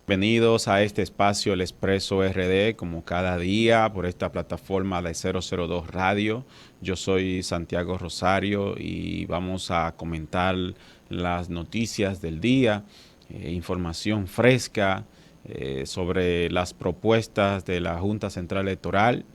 Bienvenidos a este espacio, el Expreso RD, como cada día por esta plataforma de 002 Radio. Yo soy Santiago Rosario y vamos a comentar las noticias del día, información fresca sobre las propuestas de la Junta Central Electoral,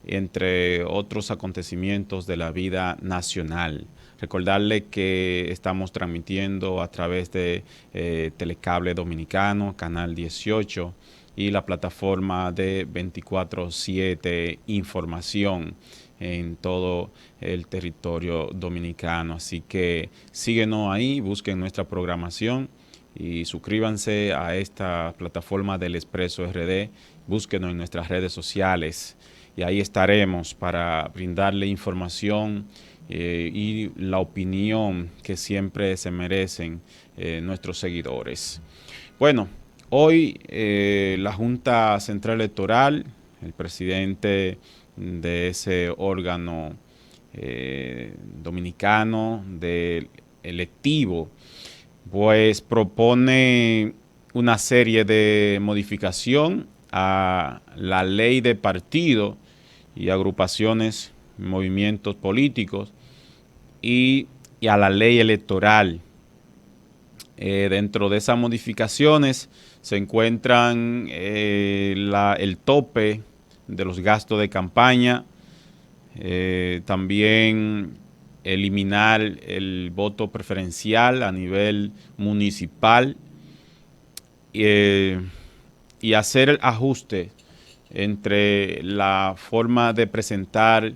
entre otros acontecimientos de la vida nacional. Recordarle que estamos transmitiendo a través de Telecable Dominicano, Canal 18 y la plataforma de 24/7 Información en todo el territorio dominicano. Así que síguenos ahí, busquen nuestra programación y suscríbanse a esta plataforma del Expreso RD. Búsquenos en nuestras redes sociales y ahí estaremos para brindarle información y la opinión que siempre se merecen nuestros seguidores. Bueno, hoy la Junta Central Electoral, el presidente de ese órgano dominicano del electivo, pues propone una serie de modificación a la ley de partido y agrupaciones, movimientos políticos y a la ley electoral. Dentro de esas modificaciones se encuentran el tope de los gastos de campaña, también eliminar el voto preferencial a nivel municipal y hacer el ajuste entre la forma de presentar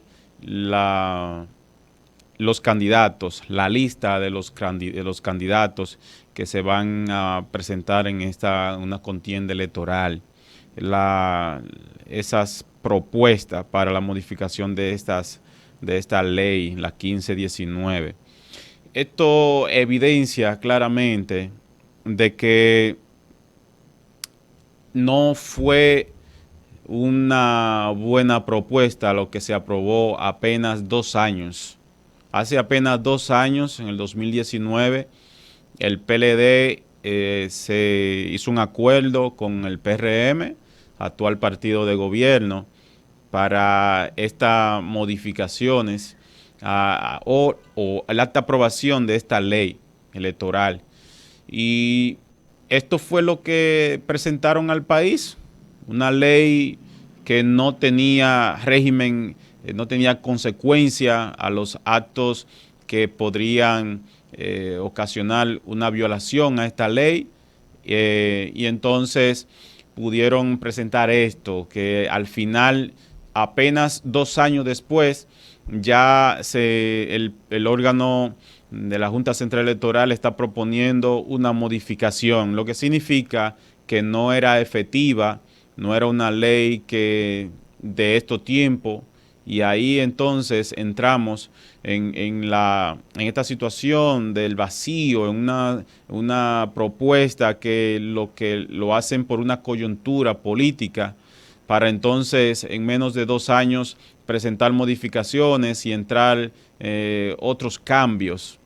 los candidatos, la lista de los candidatos que se van a presentar en una contienda electoral, esas propuestas para la modificación de esta ley, la 1519. Esto evidencia claramente de que no fue una buena propuesta lo que se aprobó apenas 2 años. Hace apenas 2 años, en el 2019, el PLD se hizo un acuerdo con el PRM, actual partido de gobierno, para estas modificaciones o la aprobación de esta ley electoral. Y esto fue lo que presentaron al país, una ley que no tenía régimen, no tenía consecuencia a los actos que podrían ocasionar una violación a esta ley, y entonces pudieron presentar esto, que al final, apenas 2 años después, ya el órgano de la Junta Central Electoral está proponiendo una modificación, lo que significa que no era efectiva, no era una ley que de estos tiempos, y ahí entonces entramos en esta situación del vacío, en una propuesta que lo hacen por una coyuntura política, para entonces en menos de 2 años presentar modificaciones y entrar otros cambios.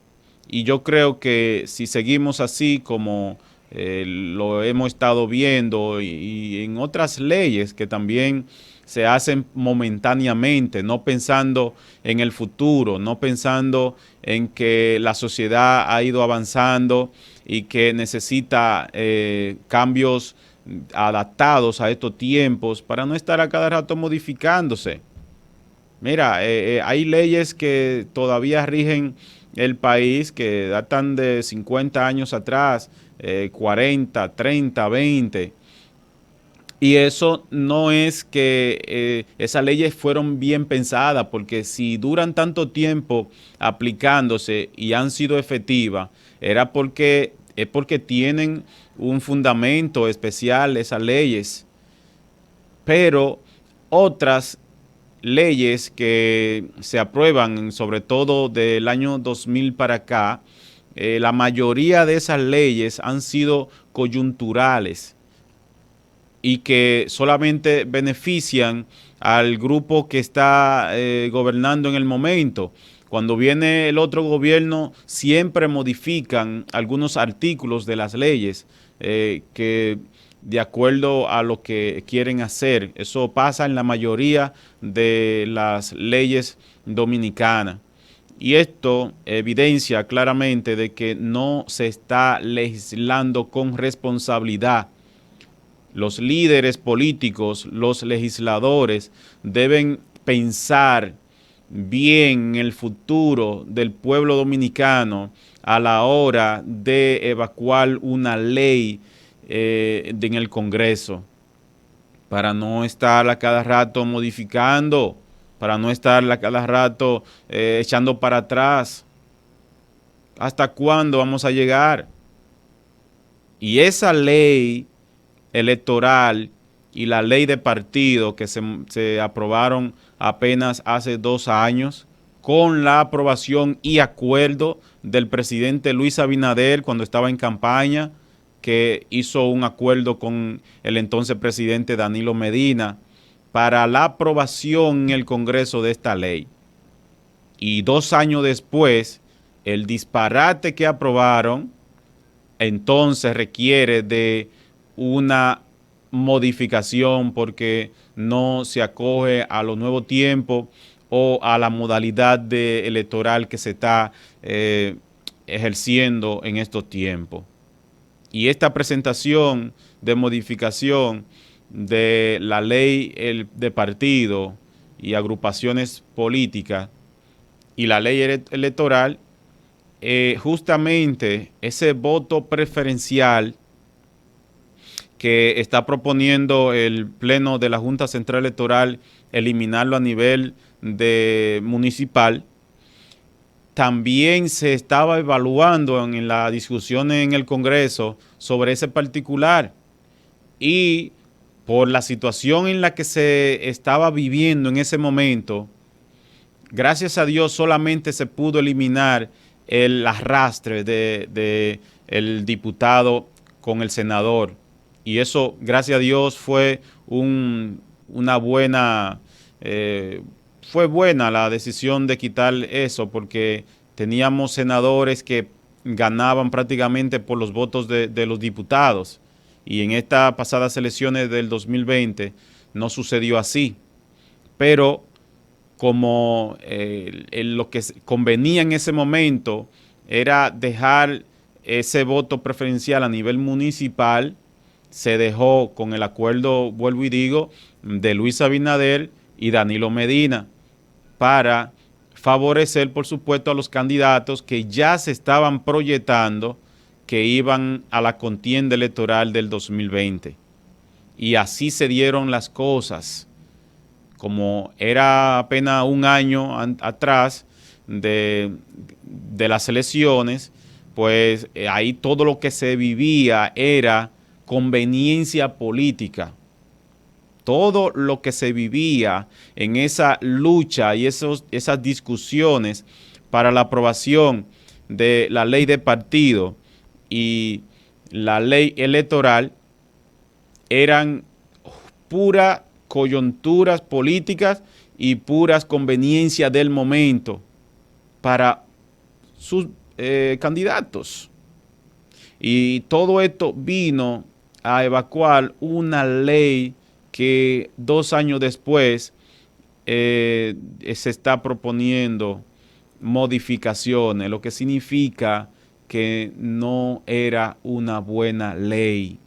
Y yo creo que si seguimos así como lo hemos estado viendo y en otras leyes que también se hacen momentáneamente, no pensando en el futuro, no pensando en que la sociedad ha ido avanzando y que necesita cambios adaptados a estos tiempos para no estar a cada rato modificándose. Mira, hay leyes que todavía rigen el país que datan de 50 años atrás, 40, 30, 20. Y eso no es que esas leyes fueron bien pensadas, porque si duran tanto tiempo aplicándose y han sido efectivas, es porque tienen un fundamento especial esas leyes. Pero otras leyes que se aprueban, sobre todo del año 2000 para acá, la mayoría de esas leyes han sido coyunturales y que solamente benefician al grupo que está gobernando en el momento. Cuando viene el otro gobierno, siempre modifican algunos artículos de las leyes que de acuerdo a lo que quieren hacer. Eso pasa en la mayoría de las leyes dominicanas. Y esto evidencia claramente de que no se está legislando con responsabilidad. Los líderes políticos, los legisladores deben pensar bien en el futuro del pueblo dominicano a la hora de evacuar una ley en el Congreso, para no estar a cada rato modificando, para no estar a cada rato echando para atrás. ¿Hasta cuándo vamos a llegar? Y esa ley electoral y la ley de partido que se aprobaron apenas hace 2 años, con la aprobación y acuerdo del presidente Luis Abinader cuando estaba en campaña, que hizo un acuerdo con el entonces presidente Danilo Medina para la aprobación en el Congreso de esta ley. Y 2 años después, el disparate que aprobaron entonces requiere de una modificación porque no se acoge a los nuevos tiempos o a la modalidad electoral que se está ejerciendo en estos tiempos. Y esta presentación de modificación de la ley de partido y agrupaciones políticas y la ley electoral, justamente ese voto preferencial que está proponiendo el Pleno de la Junta Central Electoral eliminarlo a nivel municipal, también se estaba evaluando en la discusión en el Congreso sobre ese particular, y por la situación en la que se estaba viviendo en ese momento, gracias a Dios solamente se pudo eliminar el arrastre del diputado con el senador. Y eso, gracias a Dios, fue una buena, fue buena la decisión de quitar eso, porque teníamos senadores que ganaban prácticamente por los votos de los diputados. Y en estas pasadas elecciones del 2020 no sucedió así. Pero como lo que convenía en ese momento era dejar ese voto preferencial a nivel municipal, se dejó con el acuerdo, vuelvo y digo, de Luis Abinader y Danilo Medina, para favorecer, por supuesto, a los candidatos que ya se estaban proyectando que iban a la contienda electoral del 2020. Y así se dieron las cosas. Como era apenas un año atrás de las elecciones, pues ahí todo lo que se vivía era conveniencia política. Todo lo que se vivía en esa lucha y esas discusiones para la aprobación de la ley de partido y la ley electoral eran puras coyunturas políticas y puras conveniencias del momento para sus candidatos. Y todo esto vino a evacuar una ley que 2 años después se está proponiendo modificaciones, lo que significa que no era una buena ley,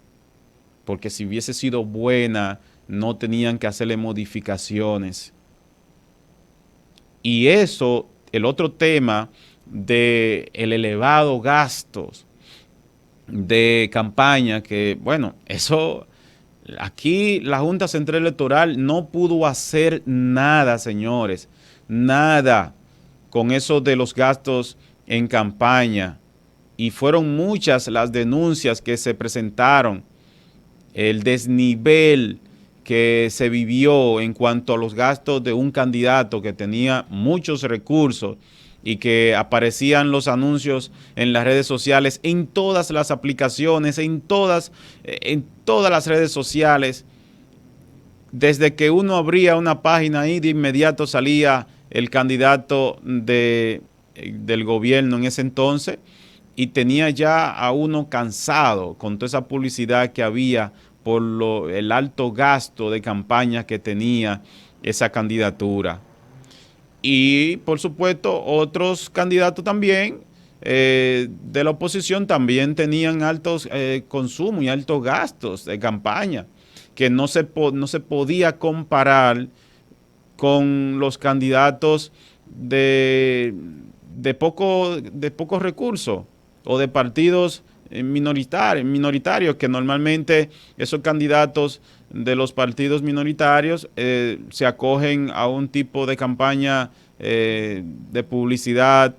porque si hubiese sido buena, no tenían que hacerle modificaciones. Y eso, el otro tema del elevado gastos de campaña, que bueno, eso aquí la Junta Central Electoral no pudo hacer nada, señores, nada con eso de los gastos en campaña. Y fueron muchas las denuncias que se presentaron, el desnivel que se vivió en cuanto a los gastos de un candidato que tenía muchos recursos y que aparecían los anuncios en las redes sociales, en todas las aplicaciones, en todas las redes sociales. Desde que uno abría una página ahí, de inmediato salía el candidato del gobierno en ese entonces, y tenía ya a uno cansado con toda esa publicidad que había por el alto gasto de campaña que tenía esa candidatura. Y por supuesto otros candidatos también de la oposición también tenían altos consumos y altos gastos de campaña, que no se podía comparar con los candidatos de pocos recursos o de partidos minoritarios, que normalmente esos candidatos de los partidos minoritarios se acogen a un tipo de campaña de publicidad,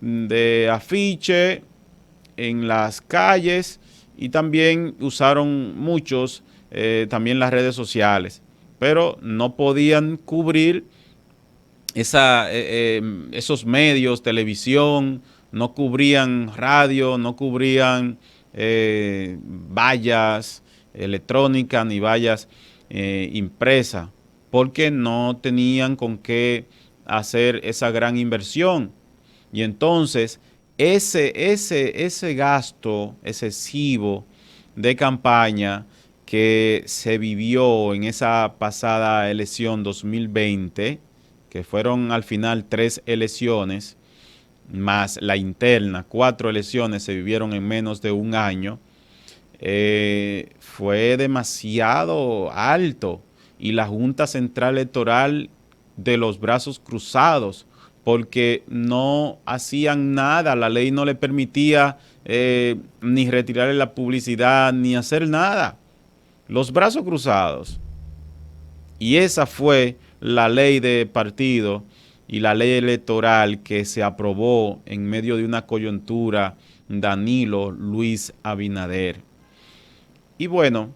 de afiche en las calles, y también usaron muchos también las redes sociales, pero no podían cubrir esos medios, televisión, no cubrían radio, no cubrían vallas electrónicas ni vallas impresas, porque no tenían con qué hacer esa gran inversión. Y entonces ese gasto excesivo de campaña que se vivió en esa pasada elección 2020, que fueron al final 3 elecciones, más la interna, 4 elecciones se vivieron en menos de un año, fue demasiado alto, y la Junta Central Electoral de los brazos cruzados, porque no hacían nada, la ley no le permitía ni retirarle la publicidad, ni hacer nada. Los brazos cruzados. Y esa fue la ley de partido y la ley electoral que se aprobó en medio de una coyuntura Danilo Luis Abinader. Y bueno,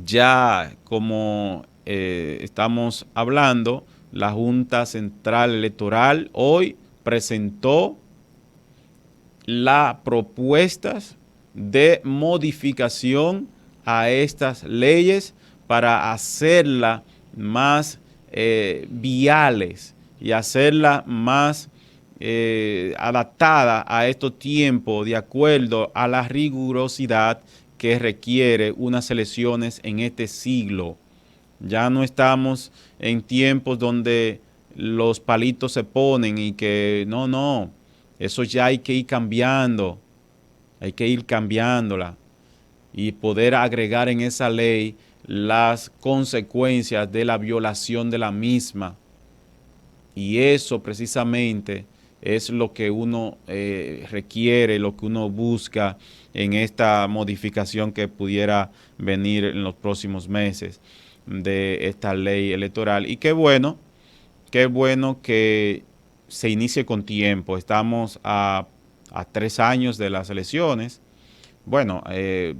ya como estamos hablando, la Junta Central Electoral hoy presentó las propuestas de modificación a estas leyes para hacerlas más viales y hacerlas más adaptadas a estos tiempos, de acuerdo a la rigurosidad que requiere unas elecciones en este siglo. Ya no estamos en tiempos donde los palitos se ponen y que no, eso ya hay que ir cambiando, hay que ir cambiándola y poder agregar en esa ley las consecuencias de la violación de la misma. Y eso precisamente es lo que uno requiere, lo que uno busca en esta modificación que pudiera venir en los próximos meses de esta ley electoral. Y qué bueno que se inicie con tiempo. Estamos a 3 años de las elecciones. Bueno,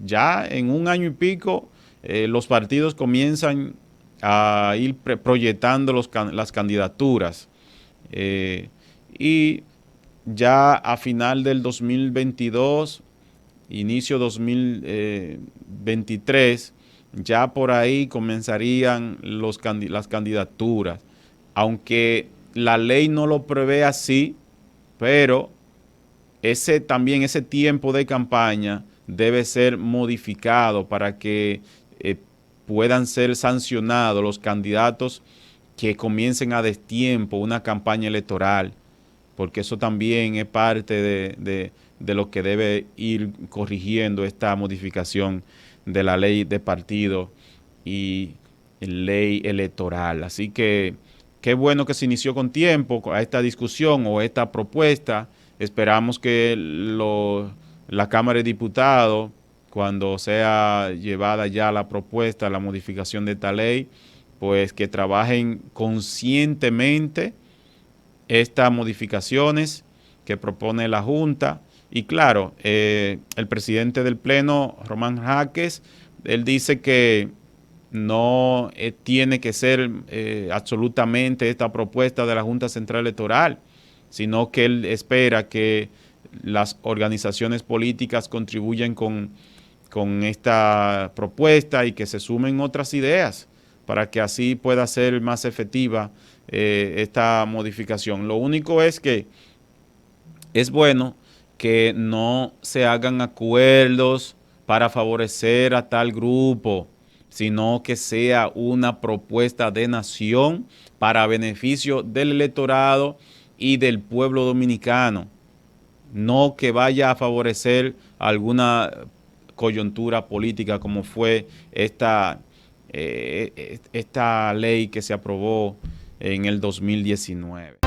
ya en un año y pico los partidos comienzan a ir proyectando las candidaturas, y ya a final del 2022, inicio 2023, ya por ahí comenzarían las candidaturas, aunque la ley no lo prevé así, pero también ese tiempo de campaña debe ser modificado para que puedan ser sancionados los candidatos que comiencen a destiempo una campaña electoral, porque eso también es parte de lo que debe ir corrigiendo esta modificación de la ley de partido y ley electoral. Así que qué bueno que se inició con tiempo a esta discusión o esta propuesta. Esperamos que la Cámara de Diputados, cuando sea llevada ya la propuesta, la modificación de esta ley, pues que trabajen conscientemente estas modificaciones que propone la Junta. Y claro, el presidente del Pleno, Román Jaques, él dice que no tiene que ser absolutamente esta propuesta de la Junta Central Electoral, sino que él espera que las organizaciones políticas contribuyan con esta propuesta y que se sumen otras ideas para que así pueda ser más efectiva esta modificación. Lo único es que es bueno que no se hagan acuerdos para favorecer a tal grupo, sino que sea una propuesta de nación para beneficio del electorado y del pueblo dominicano, no que vaya a favorecer alguna coyuntura política como fue esta ley que se aprobó en el 2019.